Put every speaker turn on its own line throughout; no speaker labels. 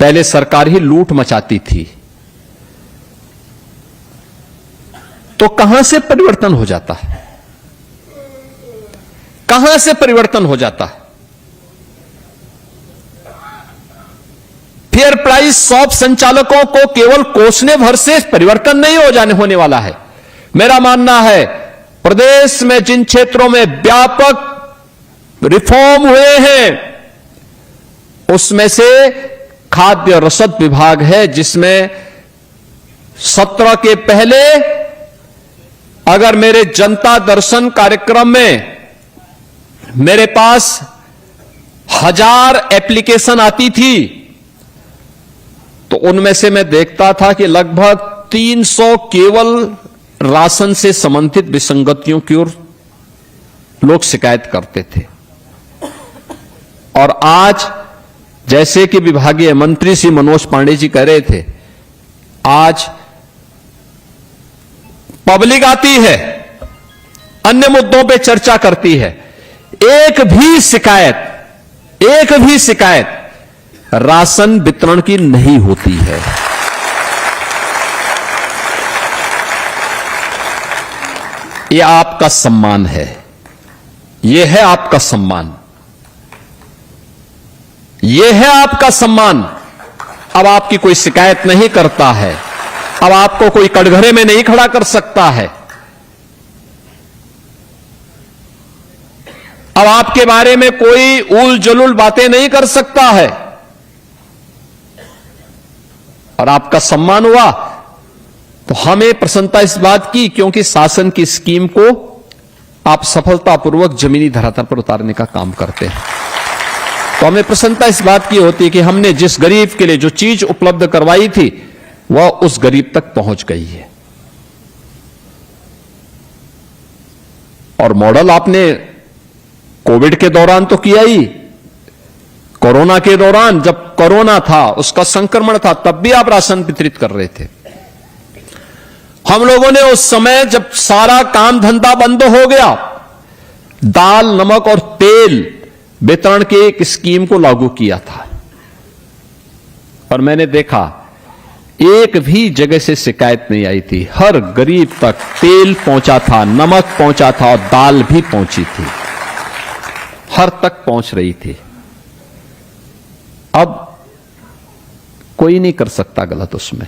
पहले सरकार ही लूट मचाती थी, तो कहां से परिवर्तन हो जाता है? कहां से परिवर्तन हो जाता है? फेयर प्राइस शॉप संचालकों को केवल कोसने भर से परिवर्तन नहीं होने वाला है। मेरा मानना है प्रदेश में जिन क्षेत्रों में व्यापक रिफॉर्म हुए हैं उसमें से खाद्य रसद विभाग है, जिसमें 17 के पहले अगर मेरे जनता दर्शन कार्यक्रम में मेरे पास 1000 एप्लीकेशन आती थी तो उनमें से मैं देखता था कि लगभग 300 केवल राशन से संबंधित विसंगतियों की ओर लोग शिकायत करते थे। और आज जैसे कि विभागीय मंत्री श्री मनोज पांडे जी कह रहे थे, आज पब्लिक आती है, अन्य मुद्दों पे चर्चा करती है, एक भी शिकायत राशन वितरण की नहीं होती है। यह आपका सम्मान है, यह है आपका सम्मान, यह है आपका सम्मान। अब आपकी कोई शिकायत नहीं करता है, अब आपको कोई कटघरे में नहीं खड़ा कर सकता है, अब आपके बारे में कोई उल जलूल बातें नहीं कर सकता है, और आपका सम्मान हुआ तो हमें प्रसन्नता इस बात की, क्योंकि शासन की स्कीम को आप सफलतापूर्वक जमीनी धरातल पर उतारने का काम करते हैं। तो हमें प्रसन्नता इस बात की होती है कि हमने जिस गरीब के लिए जो चीज उपलब्ध करवाई थी वह उस गरीब तक पहुंच गई है। और मॉडल आपने कोविड के दौरान तो किया ही, कोरोना के दौरान जब कोरोना था, उसका संक्रमण था, तब भी आप राशन वितरित कर रहे थे। हम लोगों ने उस समय जब सारा काम धंधा बंद हो गया, दाल, नमक और तेल वितरण की एक स्कीम को लागू किया था। और मैंने देखा एक भी जगह से शिकायत नहीं आई थी, हर गरीब तक तेल पहुंचा था, नमक पहुंचा था और दाल भी पहुंची थी, हर तक पहुंच रही थी। अब कोई नहीं कर सकता गलत उसमें।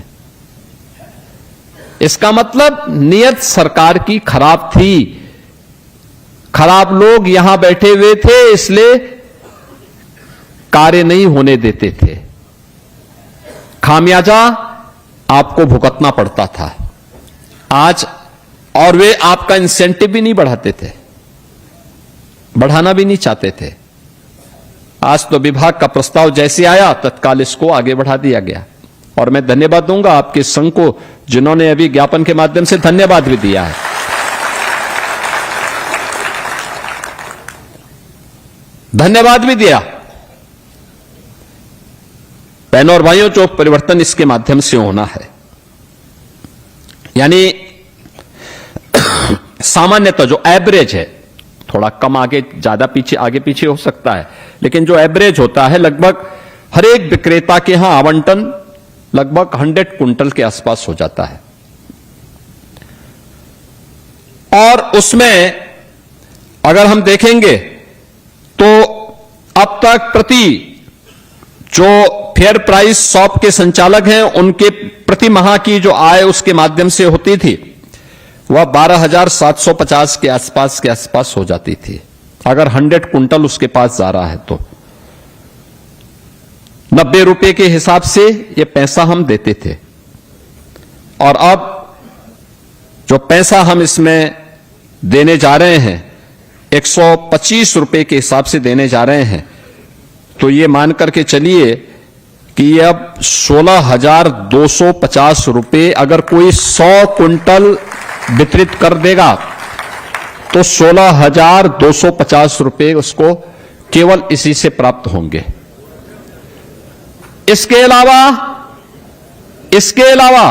इसका मतलब नियत सरकार की खराब थी, खराब लोग यहां बैठे हुए थे, इसलिए कार्य नहीं होने देते थे, खामियाजा आपको भुगतना पड़ता था। आज और वे आपका इंसेंटिव भी नहीं बढ़ाते थे, बढ़ाना भी नहीं चाहते थे। आज तो विभाग का प्रस्ताव जैसे आया तत्काल इसको आगे बढ़ा दिया गया। और मैं धन्यवाद दूंगा आपके संघ को, जिन्होंने अभी ज्ञापन के माध्यम से धन्यवाद भी दिया है। धन्यवाद भी दिया। बहनों और भाइयों, जो परिवर्तन इसके माध्यम से होना है, यानी सामान्यतः जो एवरेज है, थोड़ा कम आगे ज्यादा पीछे आगे पीछे हो सकता है, लेकिन जो एवरेज होता है लगभग हर एक विक्रेता के यहां आवंटन लगभग 100 कुंटल के आसपास हो जाता है। और उसमें अगर हम देखेंगे तो अब तक प्रति जो फेयर प्राइस शॉप के संचालक हैं उनके प्रति माह की जो आय उसके माध्यम से होती थी वह 12,750 के आसपास हो जाती थी। अगर 100 कुंटल उसके पास जा रहा है तो 90 रुपए के हिसाब से ये पैसा हम देते थे। और अब जो पैसा हम इसमें देने जा रहे हैं 125 रुपए के हिसाब से देने जा रहे हैं, तो ये मान करके चलिए कि ये अब 16,250 रुपए, अगर कोई 100 कुंटल वितरित कर देगा तो 16,250 रुपए उसको केवल इसी से प्राप्त होंगे। इसके अलावा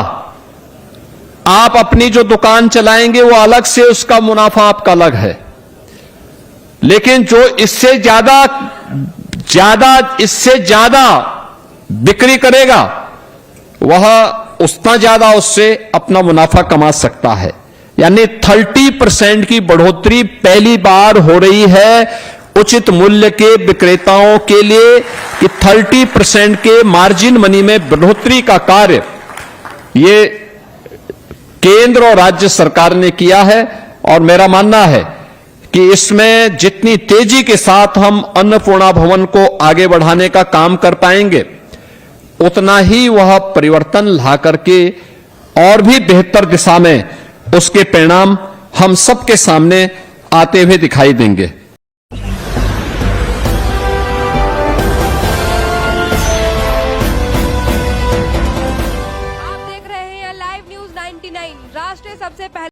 आप अपनी जो दुकान चलाएंगे वो अलग से, उसका मुनाफा आपका अलग है। लेकिन जो इससे ज्यादा बिक्री करेगा वह उतना ज्यादा उससे अपना मुनाफा कमा सकता है। यानी 30% की बढ़ोतरी पहली बार हो रही है उचित मूल्य के विक्रेताओं के लिए कि 30% के मार्जिन मनी में बढ़ोतरी का कार्य ये केंद्र और राज्य सरकार ने किया है। और मेरा मानना है कि इसमें जितनी तेजी के साथ हम अन्नपूर्णा भवन को आगे बढ़ाने का काम कर पाएंगे उतना ही वह परिवर्तन ला करके और भी बेहतर दिशा में उसके परिणाम हम सबके सामने आते हुए दिखाई देंगे।
आप देख रहे हैं लाइव न्यूज 99 राष्ट्र सबसे पहले